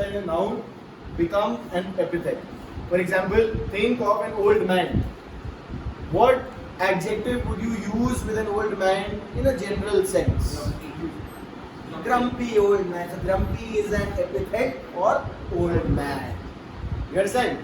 as a noun become an epithet. For example, think of an old man. What adjective would you use with an old man in a general sense? Grumpy old man. So grumpy is an epithet for old man. You understand?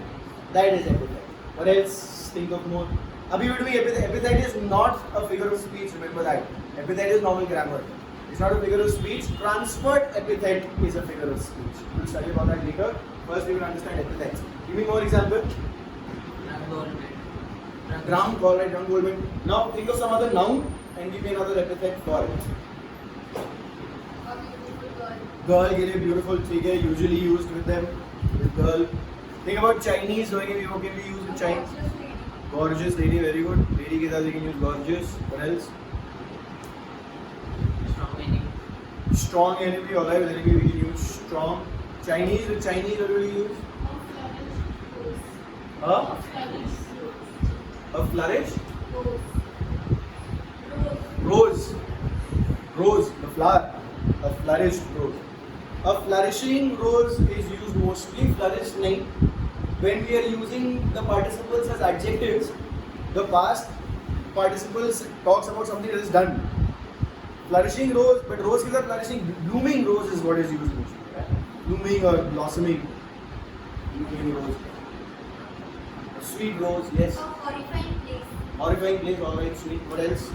That is epithet. What else? Think of more. Abhi will be epithet. Epithet is not a figure of speech. Remember that. Epithet is normal grammar. It's not a figure of speech. Transferred epithet is a figure of speech. We'll study about that later. First, we will understand epithets. Give me more example. Ground, call right, ground goldman. Now think of some other noun and give me another epithet for it. Girl, ke liye beautiful, theek hai, usually used with them, with girl. Think about Chinese, what can we use with Chinese? Gorgeous lady, very good. Lady ke saath we can use gorgeous. What else? Strong enemy, alright, with enemy we can use strong. Chinese, with Chinese, what do we use? A flourish? Rose. Rose, the flower. A flourished rose. A flourishing rose is used mostly, flourish nahi. When we are using the participles as adjectives, the past participles talks about something that is done. Flourishing rose, but rose is a flourishing, blooming rose is what is used mostly. Right? Blooming or blossoming. Blooming rose. A sweet rose, yes. A horrifying place. Horrifying place, alright, sweet. What else?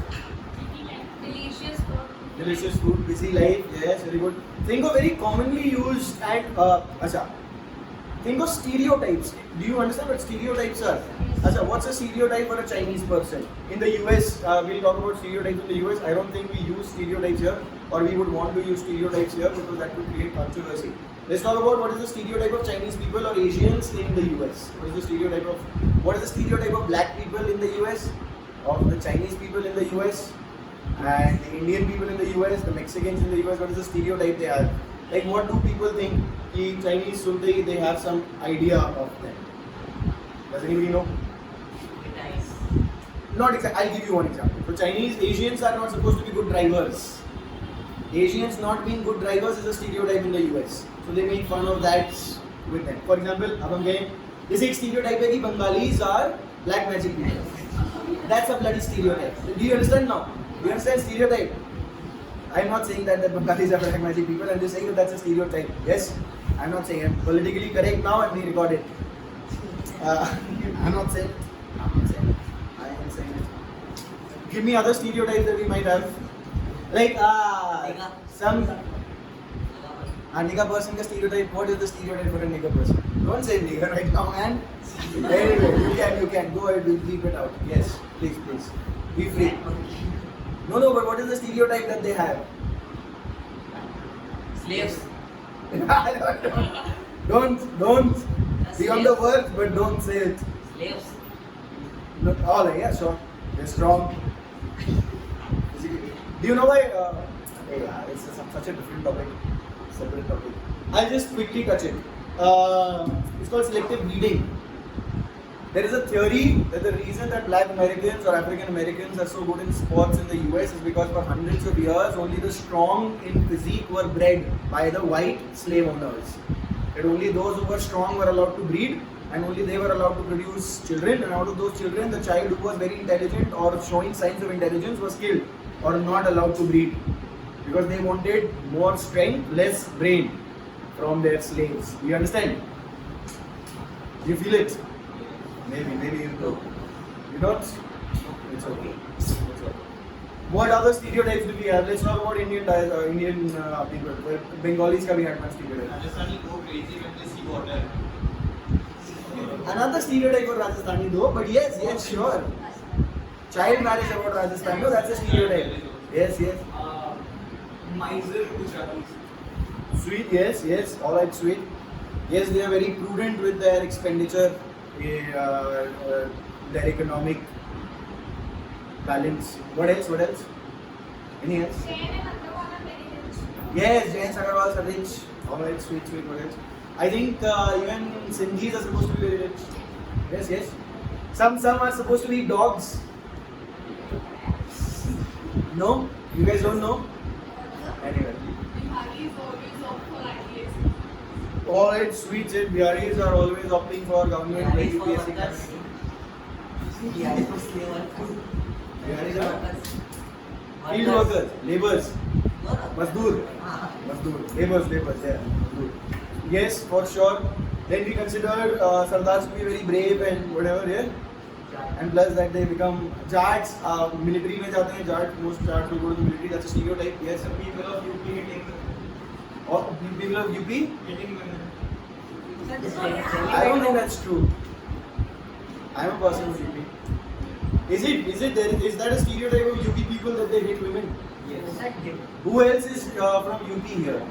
Delicious food. Delicious food, busy life, yes, very good. Think of very commonly used and think of stereotypes. Do you understand what stereotypes are? What's a stereotype for a Chinese person? In the US, we'll talk about stereotypes in the US. I don't think we use stereotypes here, or we would want to use stereotypes here because that would create controversy. Let's talk about what is the stereotype of Chinese people or Asians in the US. What is the stereotype of black people in the US? Of the Chinese people in the US? And the Indian people in the US, the Mexicans in the US, what is the stereotype they have? Like, what do people think? Ki Chinese sunte, they have some idea of them. Does anybody know? Not exactly. I'll give you one example. So Chinese, Asians are not supposed to be good drivers. Asians not being good drivers is a stereotype in the US. So they make fun of that with them. For example, this is stereotype hai ki Bengalis are black magic people. That's a bloody stereotype. Do you understand now? Do you understand stereotype? I'm not saying that the Bengalis are black magic people. I'm just saying that that's a stereotype. Yes? I'm not saying I'm politically correct now and we record it. I'm not saying. I am saying it. Give me other stereotypes that we might have. Like some nigger person ka stereotype. What is the stereotype for a nigger person? Don't say nigger right now, man. Anyway, you can go ahead. We'll keep it out. Yes, please. Be free. No, but what is the stereotype that they have? Slaves. Don't be on the verge, but don't say it. Slaves. No, yeah, sure. They're strong. Do you know why? It's such a different topic, separate topic. I'll just quickly touch it. It's called selective breeding. There is a theory that the reason that black Americans or African Americans are so good in sports in the US is because for hundreds of years only the strong in physique were bred by the white slave owners. That only those who were strong were allowed to breed and only they were allowed to produce children, and out of those children the child who was very intelligent or showing signs of intelligence was killed or not allowed to breed because they wanted more strength, less brain from their slaves. Do you understand? Do you feel it? Maybe you do. You don't? It's okay. What other stereotypes do we have? Let's talk about Indian people. Bengalis ka bhi had one stereotype. Rajasthani go crazy when they see water. Another stereotype for Rajasthani though, but yes, sure. Child marriage about Rajasthan, no, that's a stereotype. Yes. Miser Gujaratis. Sweet, yes, alright, sweet. Yes, they are very prudent with their expenditure, their economic balance. What else? Anything else? Yes, Jains Agarwals are rich. Alright, sweet, what else? I think even Sindhis are supposed to be very rich. Yes. Some are supposed to be dogs. No? You guys don't know? Anyway. Alright, sweet shit. Biharis are always opting for government like UPSC. Biharis are field workers, laborers, mazdoor, laborers, yeah, mazdoor. Yes, for sure. Then we consider Sardars to be very brave and whatever, yeah. And plus that they become Jats, military में जाते हैं Jat, most Jats will go to the military. That's a stereotype. Yes, Some people of UP hitting or people of UP. hitting women. I don't think that's true. I'm a person of UP. Is that a stereotype of UP people that they hate women? Yes. Who else is from UP here?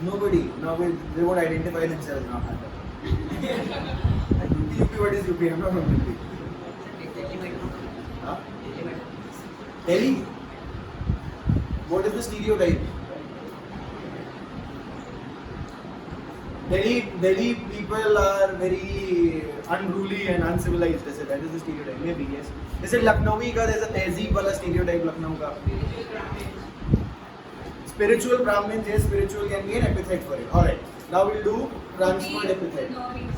Nobody. No, they won't identify themselves now. UP, what is UP? I'm not from UP. Huh? Delhi? What is the stereotype? Delhi people are very unruly and uncivilized. They say that is the stereotype. Maybe yes. They say Lucknowi ka there's a tehzeeb wala stereotype Lucknow ka. Spiritual Brahmins, yes, spiritual can be an epithet for it. Alright. Now we'll do transferred epithet.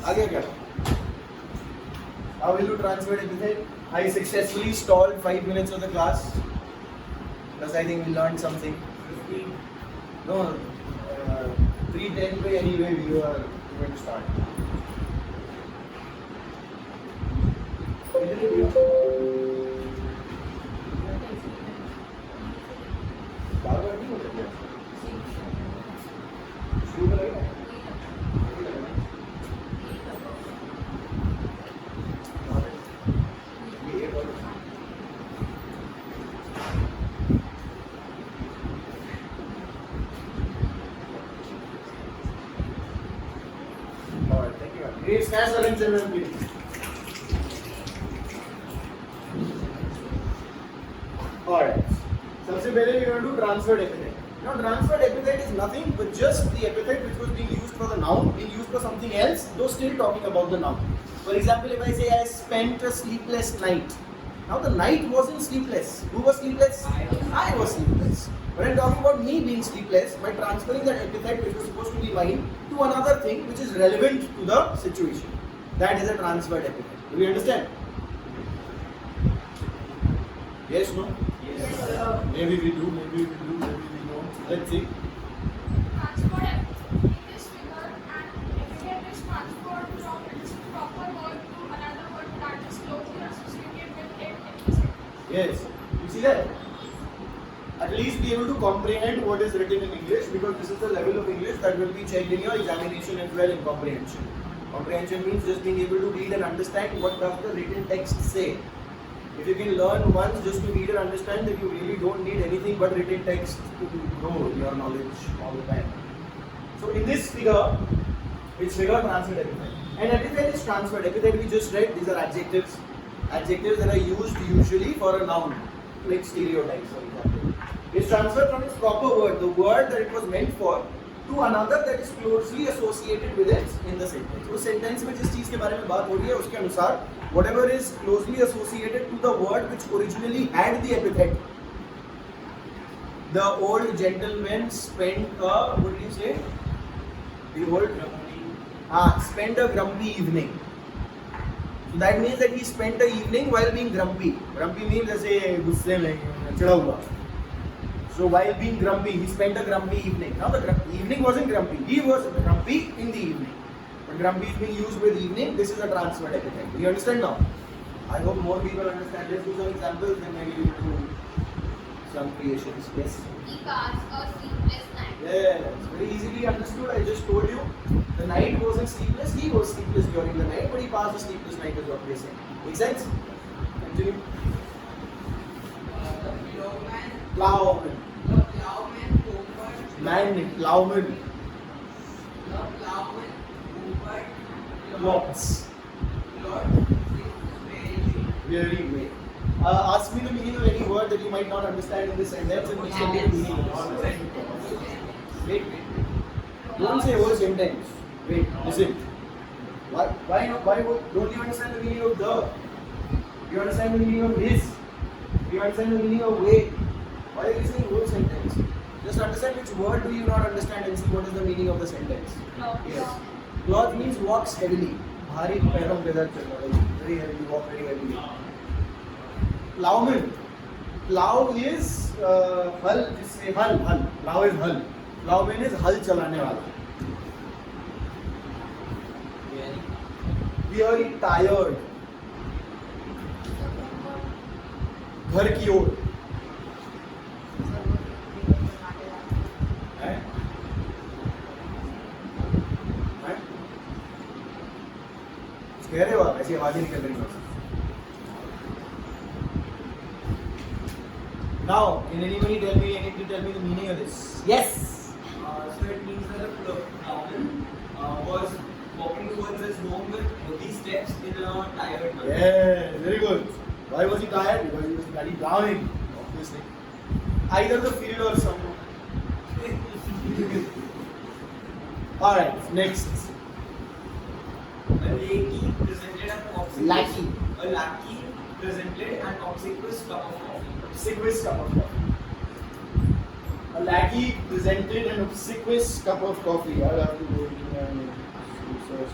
Aage kya? Now we'll do transferred epithet. I successfully stalled 5 minutes of the class. Because I think we learned something. No, 3:10 पे anyway we were going to start. बार-बार नहीं हो सकता। शुरू में लगेगा। Great, stand silent, children, please. Alright. सबसे पहले we are going to do transferred epithet. Now transferred epithet is nothing but just the epithet which was being used for the noun, being used for something else, though still talking about the noun. For example, if I say I spent a sleepless night. Now the night wasn't sleepless. Who was sleepless? I was sleepless. When I'm talking about me being sleepless, by transferring that epithet which was supposed to be mine to another thing which is relevant to the situation. That is a transferred epithet. Do we understand? Yes, no? Yes. Maybe we do, maybe we don't. Let's see. Transferred in this figure and epithet is transferred from its proper word to another word that is closely associated with it in the sentence. Yes. You see that? At least be able to comprehend what is written in English because this is the level of English that will be checked in your examination as well in comprehension. Comprehension means just being able to read and understand what does the written text say. If you can learn once just to read and understand, then you really don't need anything but written text to grow your knowledge all the time. So in this figure, it's figure transferred epithet. And epithet is transferred. Epithet we just read, these are adjectives. Adjectives that are used usually for a noun, like stereotypes for example. It's transferred from its proper word, the word that it was meant for, to another that is closely associated with it in the sentence. उस sentence में जिस चीज़ के बारे में बात हो रही है उसके अनुसार whatever is closely associated to the word which originally had the epithet. The old gentleman spent a, what did you say? The old spent a grumpy evening. So that means that he spent the evening while being grumpy. Grumpy means जैसे गुस्से में चिढ़ा हुआ. So while being grumpy, he spent a grumpy evening. Now the evening wasn't grumpy. He was grumpy in the evening. But grumpy is being used with evening. This is a transferred epithet. Do you understand now? I hope more people understand. Let's do some examples and maybe we'll do some creations. Yes? He passed a sleepless night. Yes. Very easily understood. I just told you. The night wasn't sleepless. He was sleepless during the night, but he passed a sleepless night is what we are saying. Make sense? Continue. Plowman. Plowman. Plots. Very great. Ask me the meaning of any word that you might not understand in this sentence and we can get the meaning. Wait. Don't say whole sentence. Wait, listen. Why not? Don't you understand the meaning of the? You understand the meaning of this? You understand the meaning of wait? Why are you saying whole sentence? Just understand which word do you not understand and see what is the meaning of the sentence. Yes. Cloth means walks heavily. भारी पैरों पे दर्द चलना, very heavily, walk very heavily. Plowman. Plow is हल, जिससे हल. Plow is हल. Plowman is हल चलाने वाला. Very tired. घर की ओर. हैं? कह रहे हो आप, ऐसी आवाजें निकल रही हैं. Now, can anybody tell me the meaning of this? Yes. So it means that the plowman was walking towards his home with heavy steps in a tired manner. Yeah, very good. Why was he tired? Because he was bloody plowing, obviously. Either the field or someone. Alright, next. A lackey presented an obsequious. Lackey. A lackey presented an obsequious cup of coffee. Obsequious cup of coffee. A lackey presented an obsequious cup of coffee. I'll have to go into and research.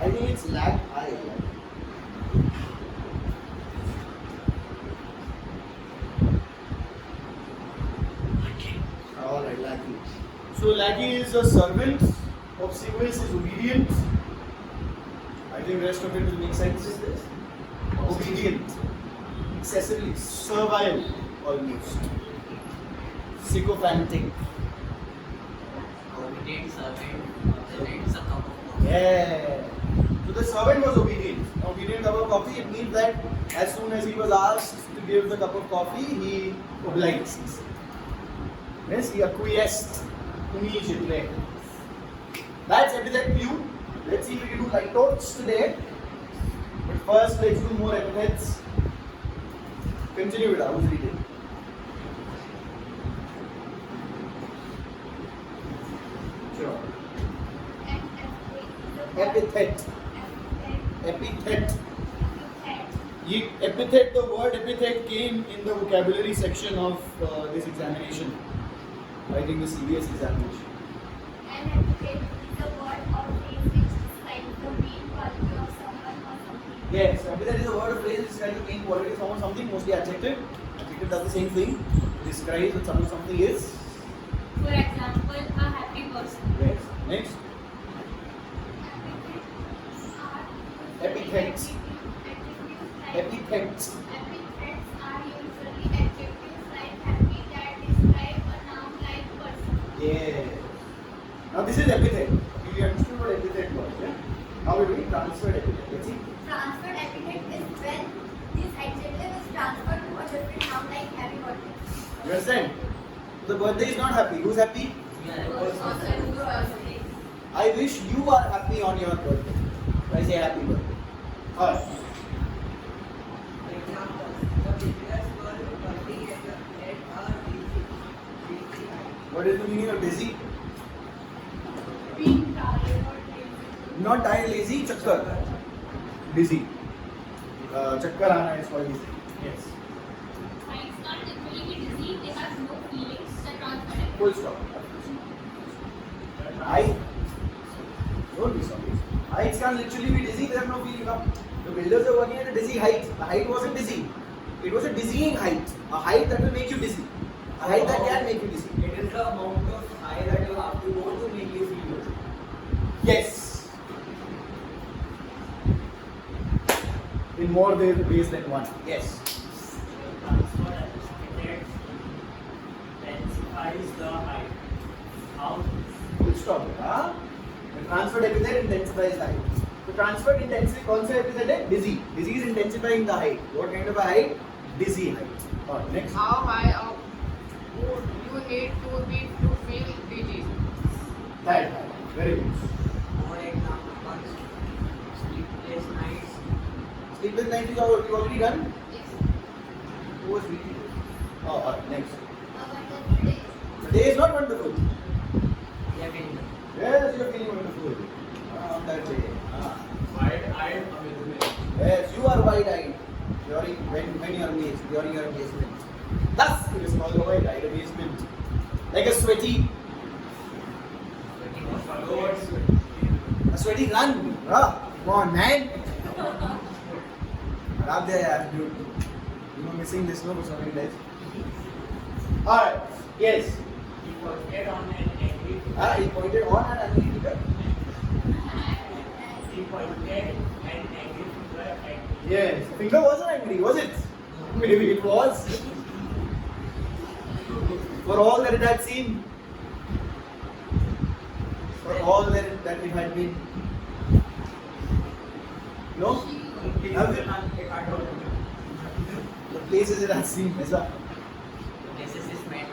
I think it's lack I. Alright, lackey. So lackey is a servant, obsequious is obedient. I think rest of it will make sense. Is this? Obedient. Excessively servile almost. Sycophantic. Obedient servant presents a cup of coffee. Yeah. So the servant was obedient. Obedient cup of coffee, it means that as soon as he was asked to give the cup of coffee, he obliged. Yes, he acquiesced immediately. That's epithet view. Let's see if we can do Litotes today. But first, let's do more epithets. Continue with who's reading. Sure. Epithet. Epithet. Epithet, the word epithet came in the vocabulary section of this examination. I think the CBS examination. An epithet is a word or phrase which describes the main quality of someone or something. Yes, epithet is a word or phrase which describes the main quality of someone, something, mostly adjective. Adjective does the same thing. Describes what someone, something is. For example, a happy person. Yes. Next. Epithets. Epithets. Epithets are usually adjectives like happy that describe a noun-like person. Yeah. Now this is epithet. You understood what epithet was, yeah? Now we're doing transferred epithet. Let's see. Transferred epithet is when this adjective is transferred to a different noun like happy birthday. You understand? The birthday is not happy. Who's happy? I wish you are happy on your birthday. I say happy birthday. Alright. For example, the pictures were working at a busy What is the meaning of dizzy? Being tired or lazy. Not tired, lazy, chakkar. Dizzy. Chakkar aana is called dizzy. Yes. Heights can't generally be dizzy, they have no feelings. The transferred Full stop. I don't be sorry. Heights can literally be dizzy, they have no feeling of. The builders are working at a dizzy height. The height wasn't dizzy. It was a dizzying height. A height that will make you dizzy. A height that can make you dizzy. It is the amount of high that you have to go to make you feel good. Yes. In more ways than one. Yes. Transferred epithet intensifies the height. How? Full stop. Huh? The transferred epithet intensifies the height. The transferred intensity concept epithet is dizzy. Dizzy is intensifying the height. What kind of a height? Dizzy height. Alright, next. How high up would you need to be to feel dizzy? That height. Very good. For example, sleepless nights. Sleepless night is you already done? Yes. Who was reading? Oh, alright, next. A wonderful day. The day is not wonderful. Yeah, can you? Yes, you are feeling wonderful. On that day. Wide-eyed amazement. Yes, you are wide-eyed when you are amazed, during your amazement. Thus, it is called a wide-eyed amazement. Like a sweaty run. Come on, man. Aradhya, yaar, dude. You know, missing this no for so many days. Alright, yes. He pointed on an angry He pointed on an angry figure. He pointed an angry finger at me. Yes, finger wasn't angry, was it? Maybe it was. For all that it had seen, for all that it had been. No? The places it has seen. Aisa. This is his man.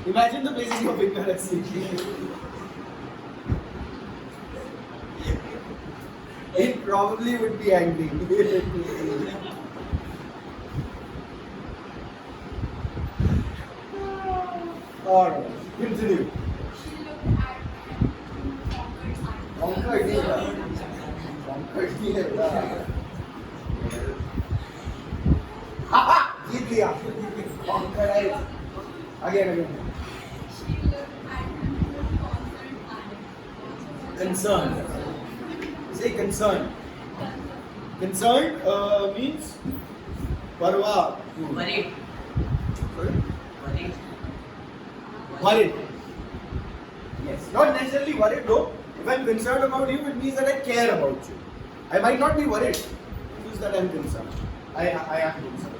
Imagine the places your finger has seen. It probably would be angry. Alright, continue. She looked at him with conquered silence. Conquered नहीं हाहा जीत लिया conquered है again She looked at him with conquered silence. concerned say concerned means parva Worried. Sorry? Worried. Worried. Yes, not necessarily worried though. If I'm concerned about you, it means that I care about you. I might not be worried. It means that I'm concerned. I am concerned.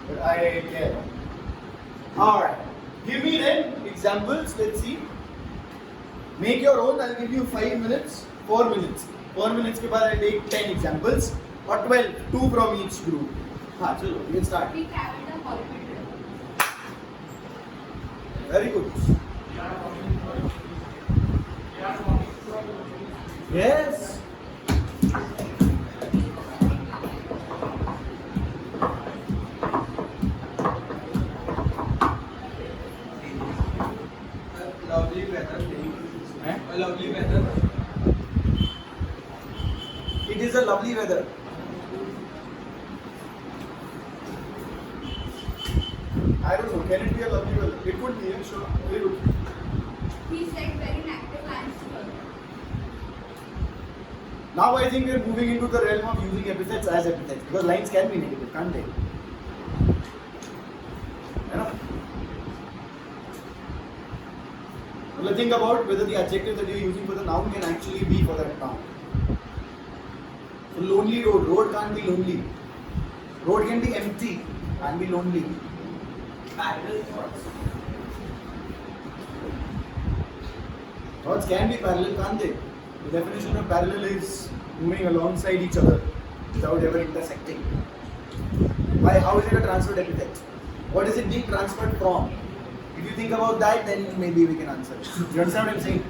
But I care. Alright. Give me then examples. Let's see. Make your own. I'll give you 5 minutes. 4 minutes. 4 minutes के बाद I'll take 10 examples. Or 12. 2 from each group. हाँ चलो. You can start. We carried a pulpit. Very good. Yes. Lovely weather. Eh? A lovely weather. It is a lovely weather. I don't know. Can it be a lovely weather? It could be. Sure. Very good. He said very negative lines to her. Now I think we are moving into the realm of using epithets as epithets because lines can be negative, can't they? You know? Well, think about whether the adjective that you are using for the noun can actually be for that noun. So lonely road. Road can't be lonely. Road can be empty. Can't be lonely. Parallel thoughts. Thoughts can be parallel, can't they? The definition of parallel is moving alongside each other without ever intersecting. Why? How is it a transferred epithet? What is it being transferred from? If you think about that, then maybe we can answer. You understand what I'm saying?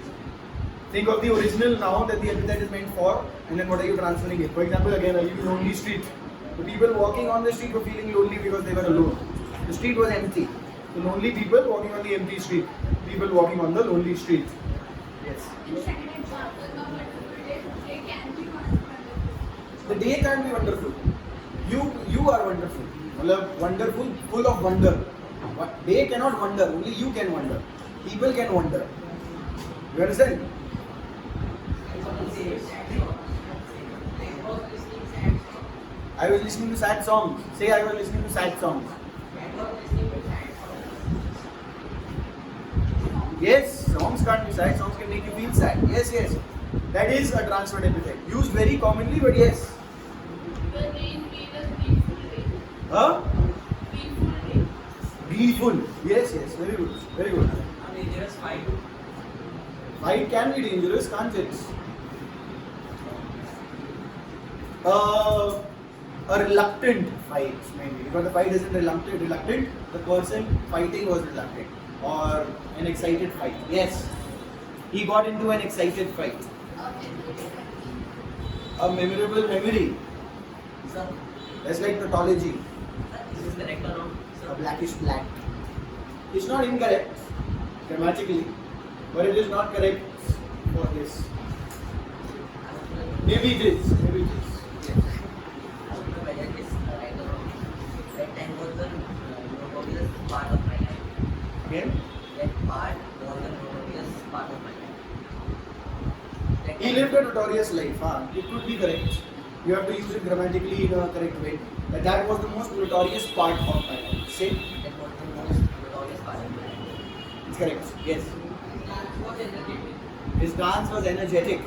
Think of the original noun that the epithet is meant for, and then what are you transferring it? For example, again, I'll give you lonely street. The people walking on the street were feeling lonely because they were alone. The street was empty. The lonely people walking on the empty street. People walking on the lonely street. Yes. In second example, a wonderful day, they can be wonderful. The day can't be wonderful. You are wonderful. Matlab, wonderful, full of wonder. They cannot wonder. Only you can wonder. People can wonder. You understand? I was listening to sad songs. Say I was listening to sad songs. Yes, songs can't be sad. Songs can make you feel sad. Yes, yes. That is a transferred epithet. Used very commonly, but yes. The rain made us beautiful day. Huh? Beautiful day. Gleeful. Yes, yes. Very good. Very good. A dangerous fight. Fight can be dangerous, can't it? A reluctant fight, maybe. Because the fight isn't reluctant. The person fighting was reluctant. Or an excited fight. Yes. He got into an excited fight. A memorable memory. Sir, That's like tautology. this is correct or not? A blackish black. It's not incorrect grammatically, but it is not correct for this. Maybe it is. Maybe it is. I don't know whether it is right or wrong. That time was the notorious part of my life. Again, That part was the notorious part of my life. That he lived a notorious life. Huh? It could be correct. You have to use it grammatically in a correct way. That was the most notorious part of my life. Say, that was the most notorious part of my life. it's correct. Yes. Was energetic. His dance was energetic.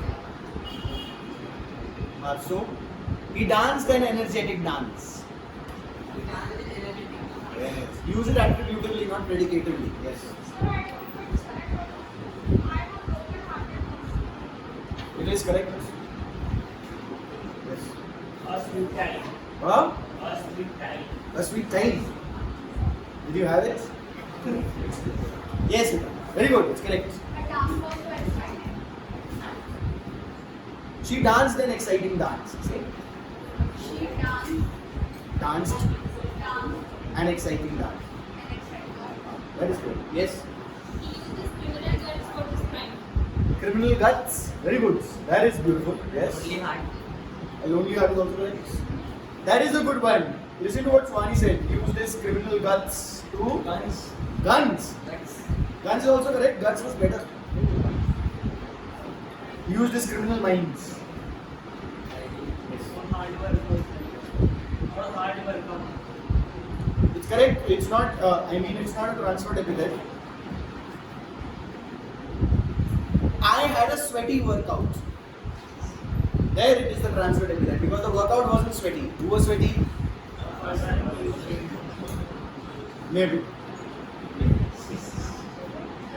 So, he danced an energetic dance. We danced energetic. Yes. Use it attributively, not predicatively. Yes. Sir, I don't know if it's correct or not. I'm a broken-hearted person. It is correct. Yes. A sweet time. Huh? A sweet time. A sweet time. Did you have it? Yes, Vita. Very good. It's correct. A dance was so exciting. She danced an exciting dance. Say, She danced, danced danced, an exciting dance. and excited. That is good. Yes. He used his criminal guts for this crime. Criminal guts. Very good. That is beautiful. Yes. Only heart. A lonely heart is also correct. That is a good one. Listen to what Swani said. Use this criminal guts to Guns. guns. That's Guns is also correct. Guts was better. Use this criminal minds. Hard work was or hard work. It's correct. It's not. It's not a transferred epithet. I had a sweaty workout. There it is the transferred epithet because the workout wasn't sweaty. Who was sweaty? Maybe. The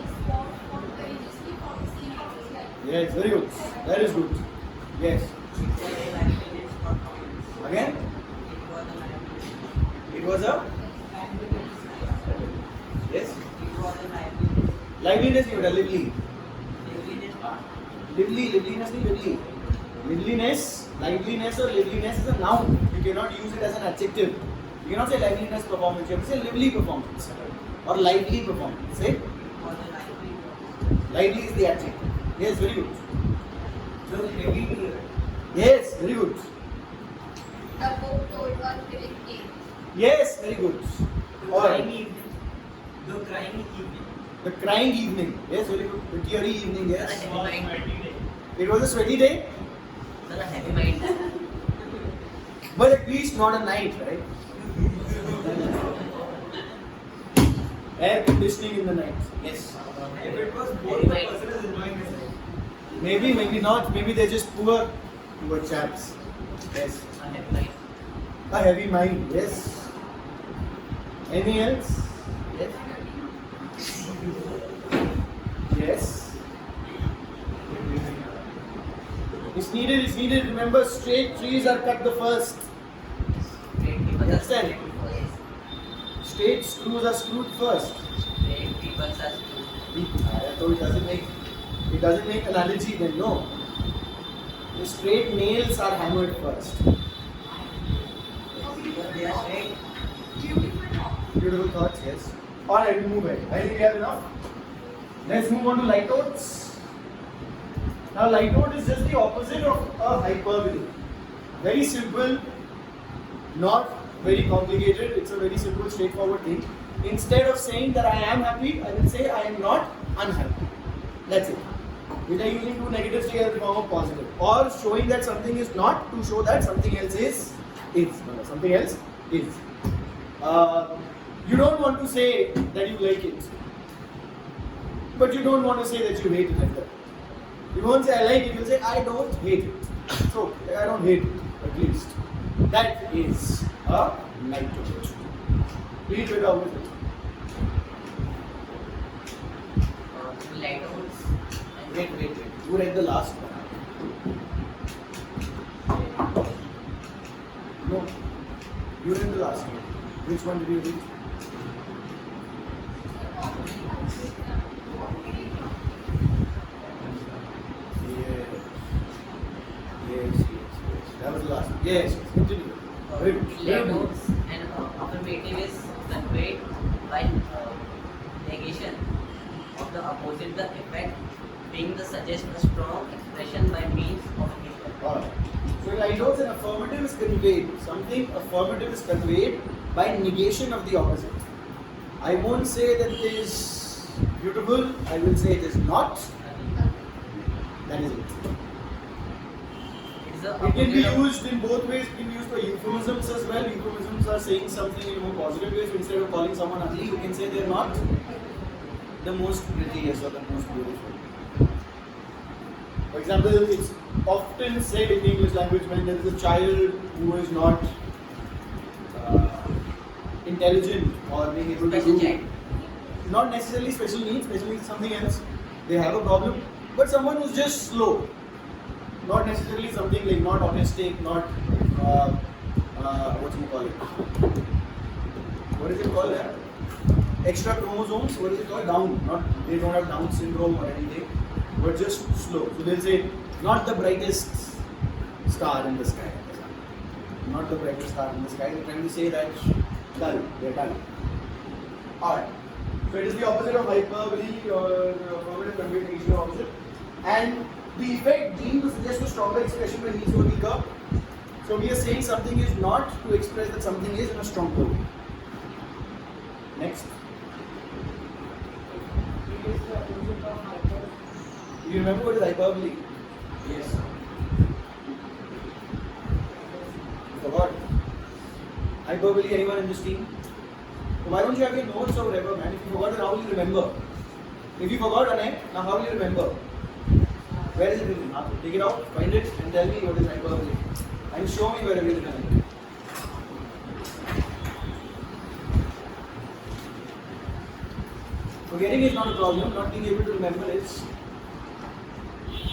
sport fought courageously for the sake of his life. Yes, very good. That is good. Yes. Again? It was a. Yes. Liveliness, you would have lively. Liveliness, lively. Liveliness, liveliness or liveliness is a noun. You cannot use it as an adjective. You cannot say liveliness performance. You have to say lively performance or lively performance. Say lively is the adjective. Yes, very good. So heavy. Yes, very good. The book told one vivid tale. Yes, very good. The Or crying evening. The crying evening. the crying evening. Yes, very good. The teary evening. Sir, a Yes. heavy mind. It was a sweaty day, Sir, a heavy mind. but at least not a night, right? Air conditioning in the night. Yes. If it was both, Heavy the mind. person is enjoying his life. Maybe, maybe not. Maybe they're just poor chaps. Yes. A heavy mind. A heavy mind. Yes. Anything else? Yes. Yes. It's needed. It's needed. Remember, straight trees are cut the first. Great people are Understand? screwed first. Straight screws are screwed first. Great people are screwed. So it doesn't make analogy then, no. The straight nails are hammered first. Because they are straight. Beautiful thoughts, yes. Alright, we'll move ahead. I think we have enough. Let's move on to litotes. Now, litote is just the opposite of a hyperbole. Very simple, not very complicated. It's a very simple, straightforward thing. Instead of saying that I am happy, I will say I am not unhappy. That's it. Either using two negatives together to form a positive, or showing that something is not to show that something else is. No, something else is. You don't want to say that you like it, but you don't want to say that you hate it either. You won't say I like it, you'll say I don't hate it. So, I don't hate it, at least. That is a litote. Read it out with it. Litotes. Wait. You read the last one. No. You read the last one. Which one did you read? Yes. That was the last one. Yes. Continue. Very good. Very good. Litotes and affirmative is conveyed by negation of the opposite, the effect being the suggest a strong expression by means of a gesture. Alright. So in litotes, an affirmative is conveyed. Something affirmative is conveyed by negation of the opposite. I won't say that it is beautiful. I will say it is not. That is it. It's the It can be opposite of- used in both ways. It can be used for euphemisms as well. Euphemisms are saying something in a more positive way. So instead of calling someone ugly, you can say they are not the most prettiest or the most beautiful. For example, it's often said in the English language when there is a child who is not intelligent or being able to Special do, child. not necessarily special needs is something else. They have a problem, but someone who's just slow, not necessarily something like not autistic, not what do you call it? What is it called? Extra chromosomes. What is it called? Down. Not they don't have Down syndrome or anything, but just slow. So they'll say not the brightest star in the sky. Not the brightest star in the sky. They're trying to say that dull. They're dull. Alright. So it is the opposite of hyperbole or affirmative conveyed negation opposite. And the effect deemed to suggest a stronger expression when needs were weaker. So we are saying something is not to express that something is in a stronger way. Next. Do you remember what is hyperbole? Yes. Forgot. Hyperbole, anyone in this team? So why don't you have your notes or whatever, man? If you forgot, then how will you remember? If you forgot, Anek, now how will you remember? Where is it written? Take it out, find it, and tell me what is hyperbole. And show me where it is written. Forgetting is not a problem, not being able to remember is.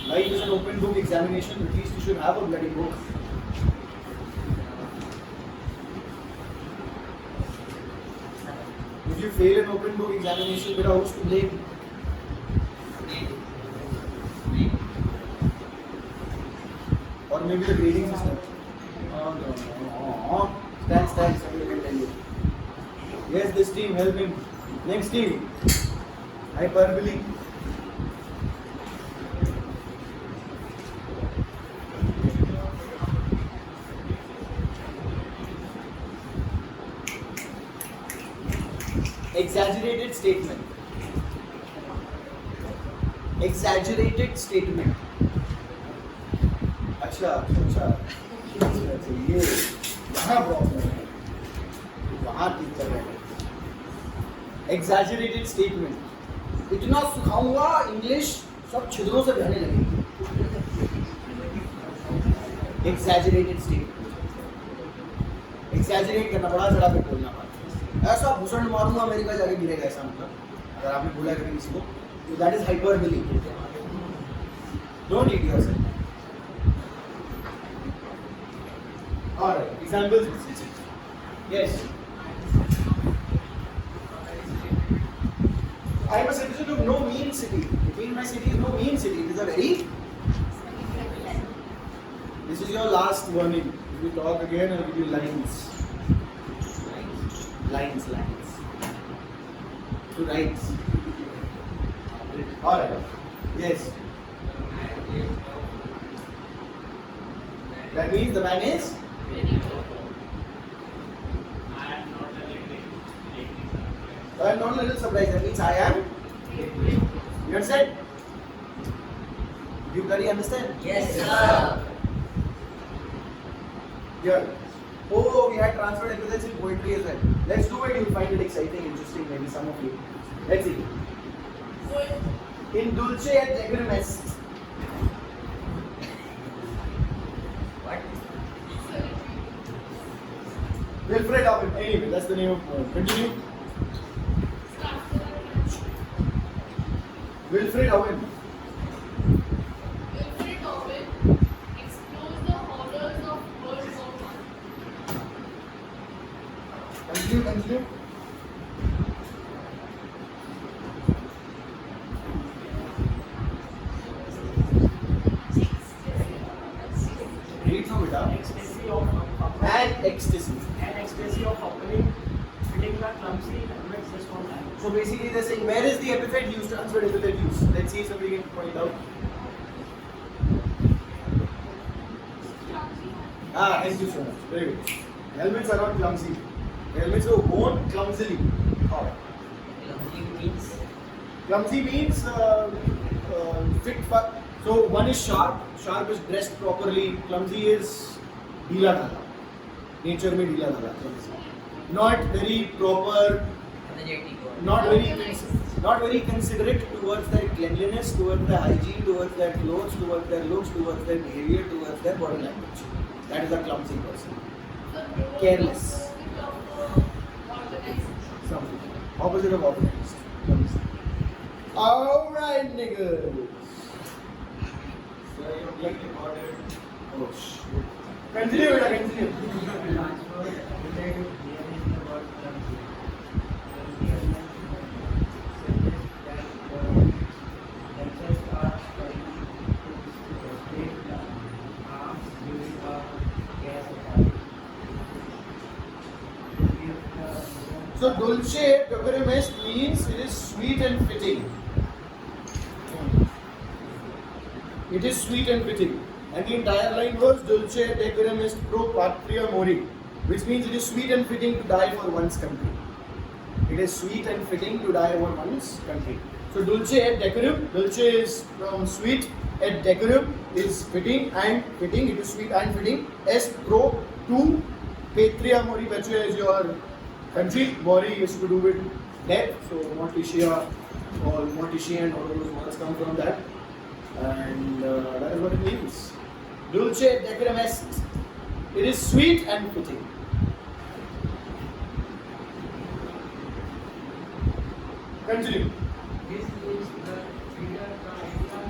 Life is an open book examination, at least you should have a bloody book. If you fail an open book examination, there are who's to blame? Or maybe the grading system. Oh, no. Stand, somebody can tell you. Yes, this team, help him. Next team. Hyperbole. Exaggerated statement. Exaggerated statement. अच्छा ये यहाँ problem है वहाँ ठीक कर रहे हैं exaggerated statement इतना सिखाऊंगा इंग्लिश सब छिद्रों से बहने लगेगी exaggerated statement exaggerate करना बड़ा चढ़ा के बोलना पड़ता ऐसा भूषण मारूंगा अमेरिका जाके गिरेगा ऐसा मतलब अगर आपने बोला कभी किसी को तो that is hyperbole don't eat yourself. Alright, examples. Yes. I am a citizen of no mean city. Between my city is no mean city. It is a very. This is your last warning. If you talk again, I'll give you lines. Lines. To write. Alright. Yes. That means the man is. I am not a little surprised. That means I am. You understand? You bloody understand? Yes, sir. Here. Oh, we had transferred epithets in poetry as well. Let's do it. You'll find it exciting, interesting. Maybe some of you. Let's see. In dulce et decorum est. What? Wilfred Owen. Anyway, that's the name of the poem. Continue. Wilfred Owen. Wilfred Owen explores the horrors of World War I. Continue. Read through it, huh? Ecstasy of And ecstasy. and ecstasy of opening, fitting the clumsy helmets just on time. So basically they're saying where is the epithet used, transferred epithet used. Let's see if somebody can point out. Thank you so much. Very good. Helmets are not clumsy. Helmets are worn clumsily. How? Clumsy means Clumsy means fit. So one is sharp. Sharp is dressed properly. Clumsy is ढीला ढाला. Nature में ढीला ढाला. Clumsy. Not very proper. energetic. Not very considerate towards their cleanliness, towards their hygiene, towards their clothes, towards their looks, towards their behavior, towards their body language. That is a clumsy person. Careless. Something. Opposite of organized. Clumsy. Alright, niggas. So you're being recorded. Oh shit. Continue, beta, continue. So dulce decorum means it is sweet and fitting. It is sweet and fitting. And the entire line was dulce decorum est pro patria mori, which means it is sweet and fitting to die for one's country. It is sweet and fitting to die for one's country. So dulce et decorum, dulce is from sweet, et decorum is fitting, and fitting, it is sweet and fitting. Est pro to patria mori, patria is your country, mori is to do with death, so morticia or mortician, all of those words come from that. And that is what it means. Dulce et decorum est. It is sweet and fitting. Continue.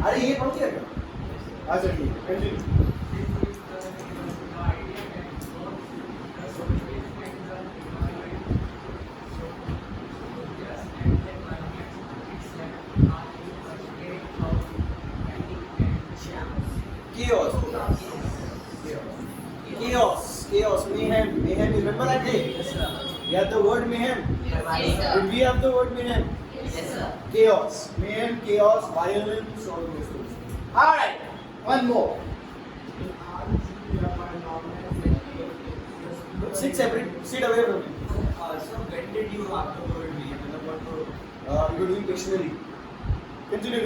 अरे ये कौन सी है? अच्छा ठीक है. Continue. Chaos, mayhem. Mayhem, you remember that day? Yes, sir. You have the word mayhem. Yes, sir. Did we have the word mayhem? Yes, sir. Chaos, mayhem, chaos, violence, all those things. Alright, one more. Sit away from me. So when did you have the word me? You were doing dictionary. Continue.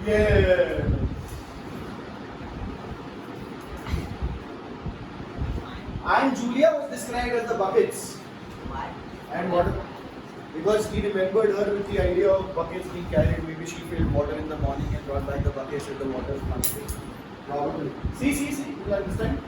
Yeah. And Julia was described as the buckets. Why? And what? Because he remembered her with the idea of buckets being carried. Maybe she filled water in the morning and brought back the buckets with the water pumping. Probably. See. You understand?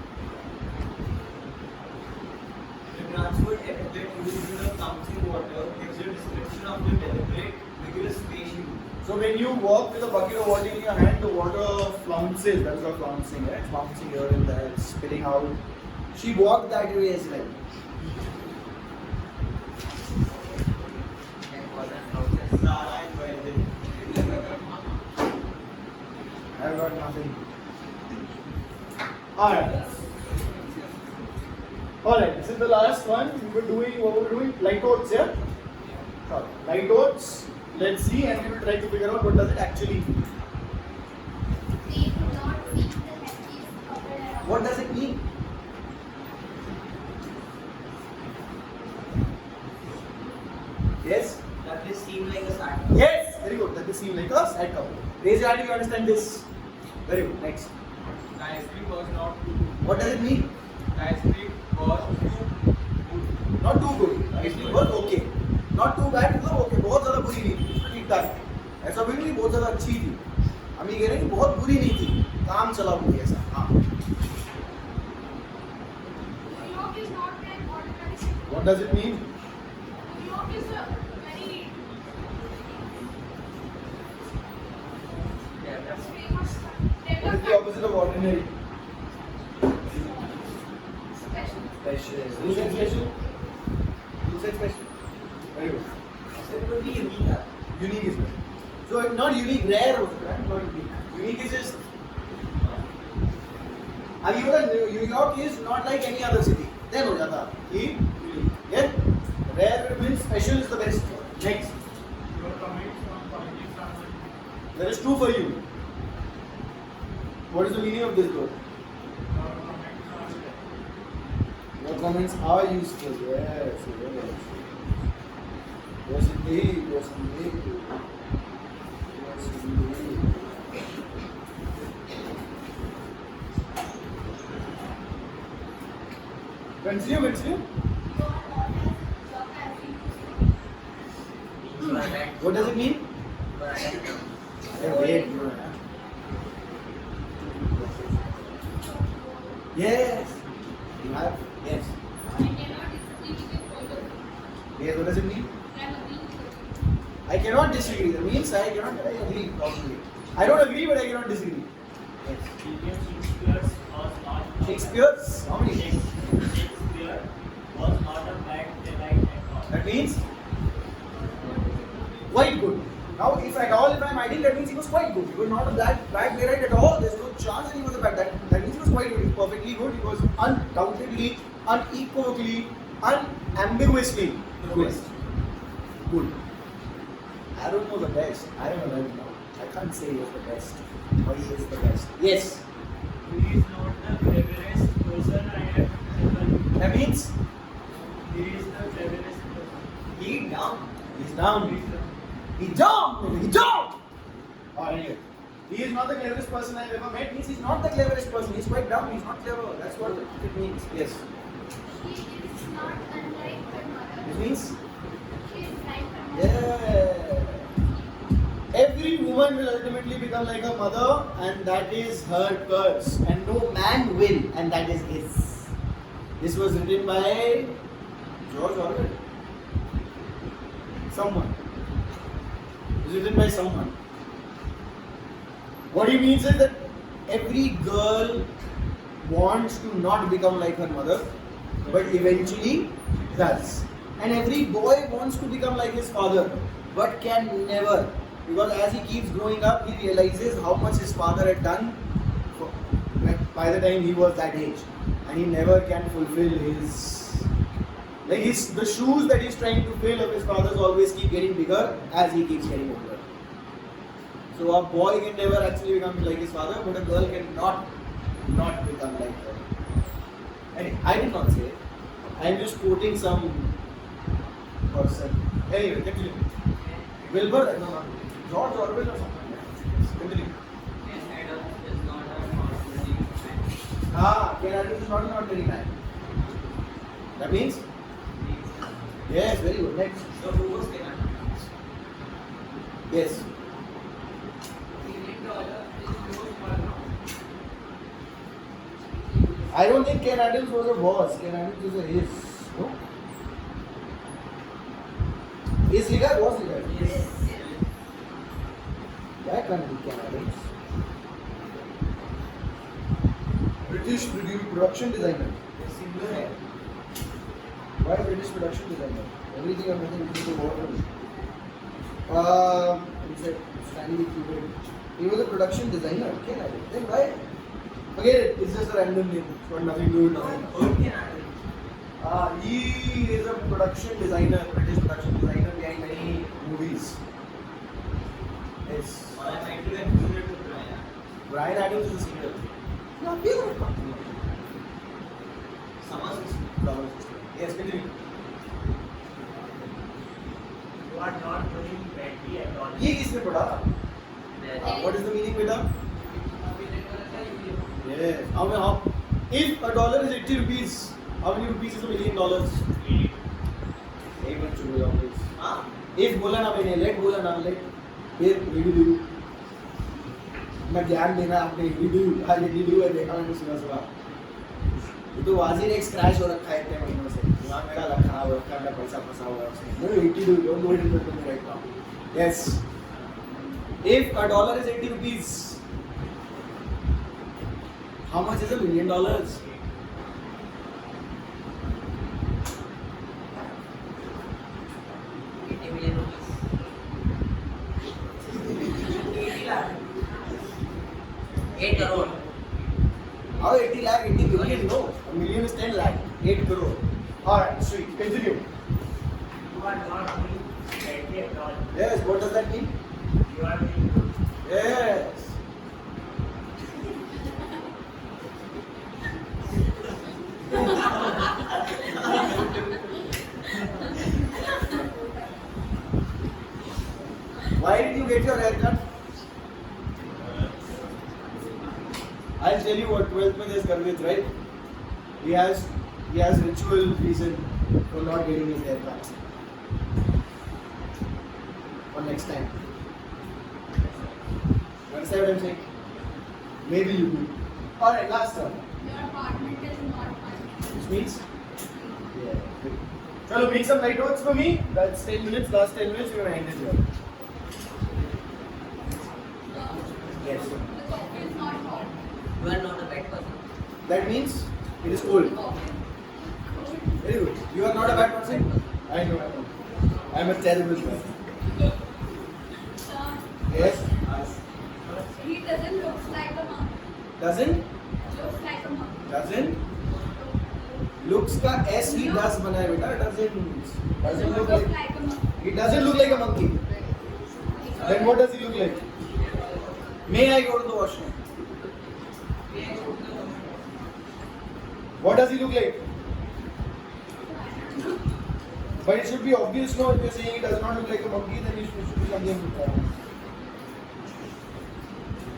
The transferred epithet used in the something water gives you a description of the deliberate, vigorous pace you do. So when you walk with a bucket of water in your hand, the water flounces. That's what flouncing, right? It's bouncing here and there, it's spilling out. She walked that way as well. And was an process. I've got nothing. Alright, this is the last one. We were doing Litotes, yeah? Litotes. Let's see, and we will try to figure out what does it actually mean. They do not seek the happiest couple around. What does it mean? Yes? That they seem like a sad. Yes! Very good. That they seem like a sad couple. Raise your hand if you understand this. Very good. Next. The ice cream was not too What does it mean? The ice cream was too good. Not too good. Ice cream was okay. Not too bad, मतलब okay. बहुत ज़्यादा बुरी नहीं थी. ठीक ठाक. ऐसा भी नहीं बहुत ज़्यादा अच्छी थी. हम ये कह रहे हैं कि बहुत बुरी नहीं थी. काम चला हुआ ऐसा. हाँ. New York is not an ordinary city. What does it mean? New York is a very famous, What is the opposite of ordinary? special. Special. Who said special? Who said special? Very good. Simply unique. Unique is better. So not unique, rare also, right? Not unique. Unique is just. Have you heard New York is not like any other city. Then हो जाता कि unique. Yeah? Rare means special is the best. Next. Your comment That is true for you. What is the meaning of this word? Your comments are useful. Yes, yes. Yes, indeed. Yes, indeed. Yes, indeed. Continue. You are not as young as you used to be. What does it mean? Wait. Yes. You have. Yes. I cannot disagree with your point of view. Yes. What does it mean? I am agreeing with you. I cannot disagree. That means I agree probably. I don't agree, but I cannot disagree. Yes. William Shakespeare was not. Shakespeare's? How many? Shakespeare was not a black playwright at all. That means quite good. Now, if I'm adding, that means he was quite good. He was not a bad playwright at all. There's no chance that he was a bad. That means he was quite good. He was perfectly good. He was undoubtedly, unequivocally, unambiguously the best. Good. I don't know the best. I don't know right now. I can't say he is the best or he is the best. Yes. He is not the cleverest person I have ever known. That means He is the cleverest person. he's down. He's down. He's down. He's down. Oh, anyway. He is not the cleverest person I've ever met. Means he's not the cleverest person. He's quite dumb. He's not clever. That's what it means. Yes. She is not unlike her mother. It means She is like her mother. yeah. Every woman will ultimately become like her mother, and that is her curse. And no man will, and that is his. This was written by George Orwell. Someone. It was written by someone. What he means is that every girl wants to not become like her mother, but eventually does. And every boy wants to become like his father, but can never. Because as he keeps growing up, he realizes how much his father had done by the time he was that age. And he never can fulfill the shoes that he's trying to fill of his father's always keep getting bigger as he keeps getting older. So a boy can never actually become like his father, but a girl can not become like her. Anyway, I did not say it. I am just quoting some person. Anyway, continue. Wilbur, no, George Orwell or something. Continue. Ken Adams is not a ordinary man. Ken Adams is not an ordinary man. That means? Yes, very good. Next. So who was Ken Adams? Yes. I don't think Ken Adams was a boss. Ken Adams was a his. No? Is leader? Was leader? Yes. Why can't be Ken Adams? British production designer. Singular है. Why British production designer? Everything or nothing is the water. He said Stanley Kubrick. He was a production designer. Ken Adams. Then why? Forget it. It's just a random name. It's got nothing to do with nothing. Ken Adams. He is a production designer, British production designer behind many movies. Yes. और I might be considered to Brian. Brian Adams is a singer. No, beautiful. Summer Yes, continue. You are not doing badly at all. ये किसने पढ़ा? What is the meaning, beta? Yes. How? If a dollar is 80 rupees, how many rupees is $1 million? 8 months to go please. If बोला ना मैंने, let बोला ना, let. फिर do. मैं ज्ञान देना आपने do है देखा मैंने सुना. ये तो वाजिन एक स्क्रैच हो रखा है इतने महीनों से. दिमाग मेरा खराब हो रखा है, मेरा पैसा फंसा हुआ है उसमें. No, 82, don't go into it right now. Yes. If a dollar is 80 rupees, how much is $1 million? $8 crore. How 80 lakh, 80 million? No. $1 million is 10 lakh. 8 crore. Alright, sweet. Continue. You are not doing badly at all. Yes, what does that mean? You are doing good. Yes. Why did you get your haircut? I'll tell you what 12th mein is Garvit, right? He has ritual reason for not getting his haircut. For next time. You understand what I'm saying? Maybe you do. Alright, last one. Your apartment is not mine. Which means? Yeah. Chalo, make some light notes for me. That's 10 minutes. Last 10 minutes, we're going to end it here. Yes. The coffee is not hot. You are not a bad person. That means it is cold. Coffee. Very good. You are not a bad person? I know. I'm a terrible person. Yes? He doesn't look like a monk. Doesn't? Looks like a monk. Doesn't? Looks का S he does बना है बेटा. Doesn't look Looks like. like a monk. He doesn't look like a monkey. Then what does he look like? May I go to the washroom? What does he look like? But it should be obvious, no? If you're saying he does not look like a monkey, then it should be something.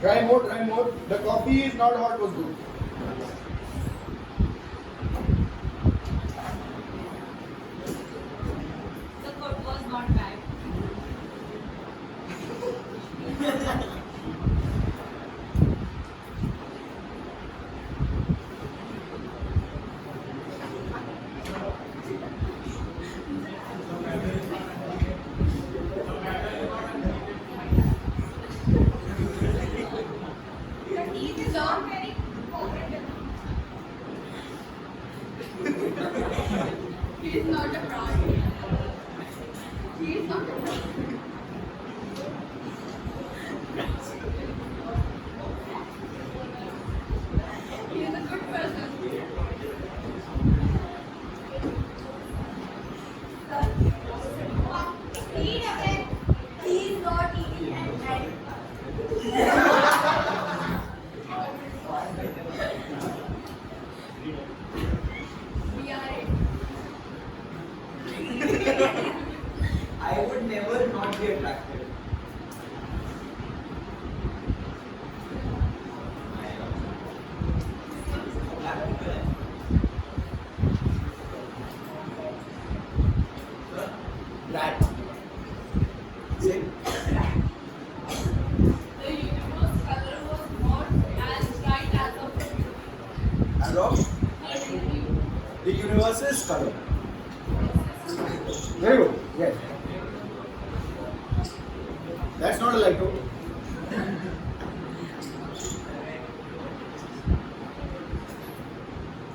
Try more, try more. The coffee is not hot, was good. The food was not bad. The teeth is not very cooperative. He is not a fraud. He is not a fraud. He is a good person. Eat again. He is not eating at night. We are it. I would never not be attracted. Rat. Say. The universe color was not as bright as of And of the universe's color. Very good. Yes. That's not a light note.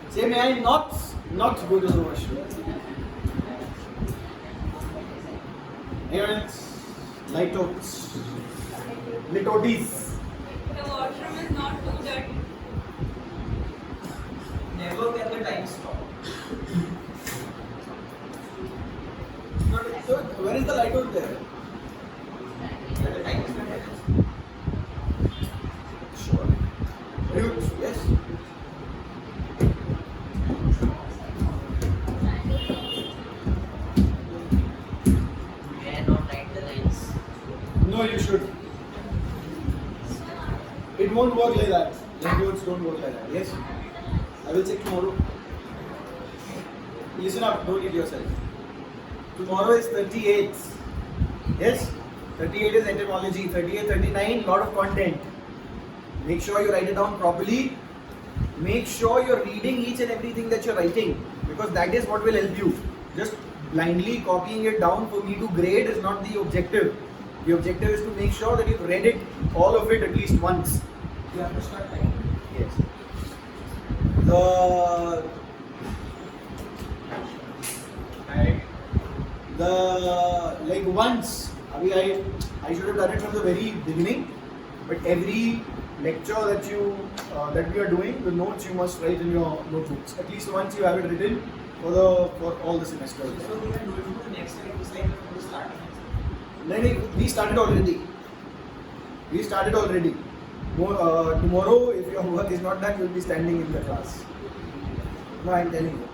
Say, may I not go to the washroom? Anyone else? Litotes. Litotes. the washroom is not too dirty. Never can the time stop. So, where is the litote there? The time is not there. Sure. Very good. Yes. May I not write the lines? No, you should. It won't work like that. Languages don't work like that. Yes? I will check tomorrow. Listen up, don't eat yourself. Tomorrow is 38th. Yes? 38 is etymology. 38, 39, lot of content. Make sure you write it down properly. Make sure you're reading each and everything that you're writing, because that is what will help you. Just blindly copying it down for me to grade is not the objective. The objective is to make sure that you've read it, all of it at least once. You have to start writing. Yes. Like once, I should have done it from the very beginning, but every lecture that we are doing, the notes you must write in your notebooks. At least once you have it written for all the semesters. So we can do it for the next time. It's like we start. No, we started already. We started already. Tomorrow, if your work is not done, you'll be standing in the class. No, I'm telling you.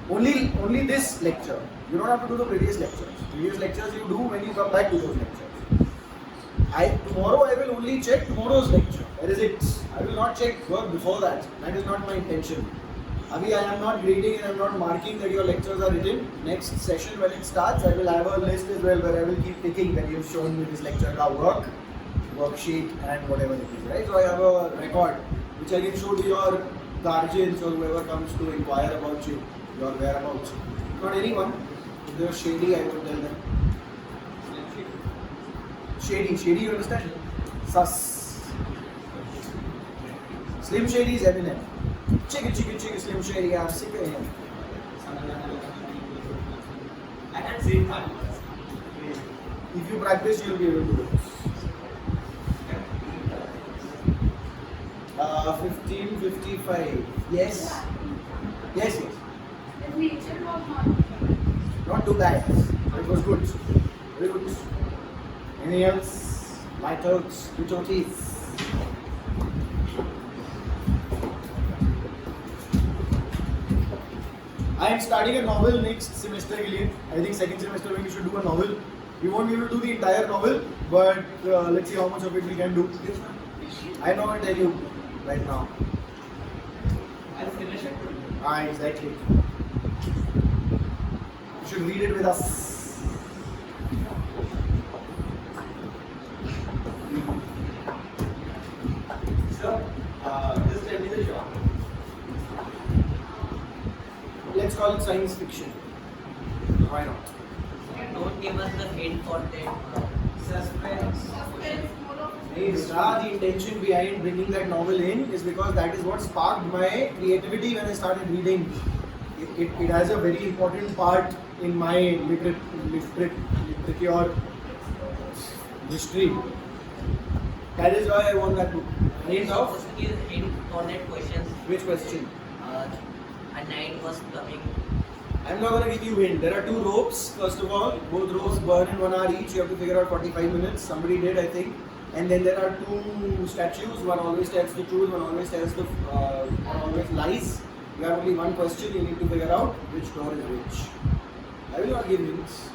Only this lecture. You don't have to do the previous lectures. Previous lectures you do when you come back to those lectures. Tomorrow I will only check tomorrow's lecture. That is it. I will not check work before that. That is not my intention. Abhi, I am not grading and I am not marking that your lectures are written. Next session when it starts, I will have a list as well where I will keep ticking that you have shown me this lecture ka work, worksheet and whatever it is. Right? So I have a record which I can show to your guardians or whoever comes to inquire about you, your whereabouts. Not anyone. If they are shady, I will tell them. Shady, you understand? Sus. Slim Shady is Eminem. Chicken, Slim Shady, I'm sick of him. I can say that. If you practice, you'll be able to do it. 15:55. Yes. Yes. The nature was Not too bad. It was good. Very good. Anything else? Litotes. I am starting a novel next semester. I think second semester when we should do a novel. We won't be able to do the entire novel, but let's see how much of it we can do. I know I'll tell you right now. I'll finish it. Exactly. You should read it with us. So, just tell me the genre. Let's call it science fiction. Why not? Don't give us the hint for that. Suspense. The intention behind bringing that novel in is because that is what sparked my creativity when I started reading. It has a very important part in my literature history. That is why I want that book. Hint of Supposed to give hint for that questions. which question? A night was coming. I'm not going to give you hint. There are two ropes. First of all, both ropes burn in 1 hour each. You have to figure out 45 minutes. Somebody did, I think. And then there are two statues. One always tells the truth. One always tells the one always lies. You have only one question. You need to figure out which door is which. I will not give hints.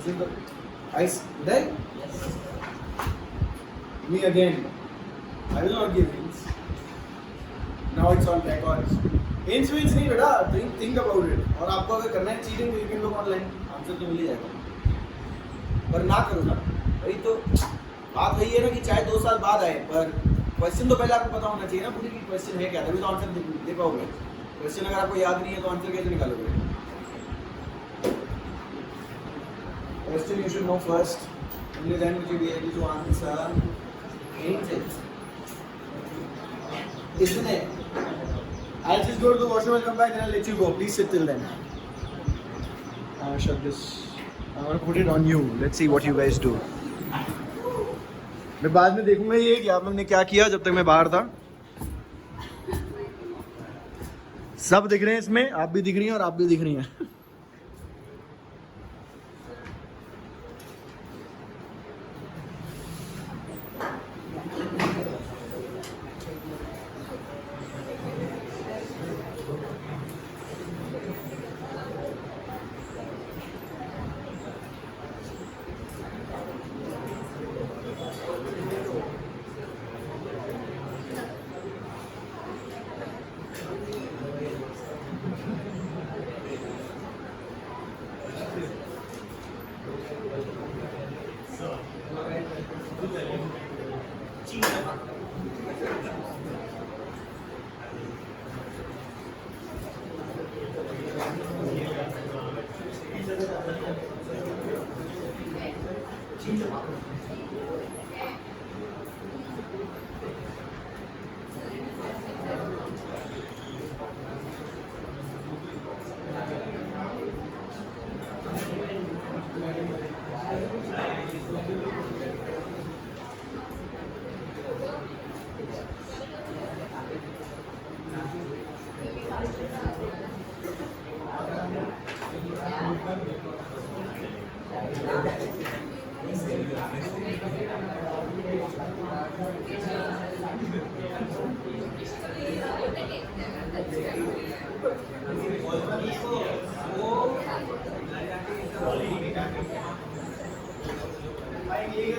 Simple. There? Yes. Me again. I will not give hints. Now it's on records. Hints नहीं बेटा. Think about it. और आपको अगर करना है cheating तो you can look online. Answer तो मिल ही जाएगा. पर ना करो ना. वही तो बात वही है ना कि चाहे 2 साल बाद आए पर क्वेश्चन तो पहले आपको पता होना चाहिए ना पूरी की क्वेश्चन है क्या, तभी तो आंसर दे पाओगे. क्वेश्चन अगर आपको याद नहीं है तो आंसर कैसे निकालोगे? Question you should know first. Only then will you be able to answer. Ain't it? Isn't it? I'll just go to the washroom and come back and I'll let you go. Please sit till then. I'll shut this. I'm going to put it on you. Let's see what you guys do. मैं बाद में देखूंगा ये कि आप लोगों ने क्या किया जब तक मैं बाहर था. सब दिख रहे हैं इसमें, आप भी दिख रही हैं और आप भी दिख रही हैं. भाई ये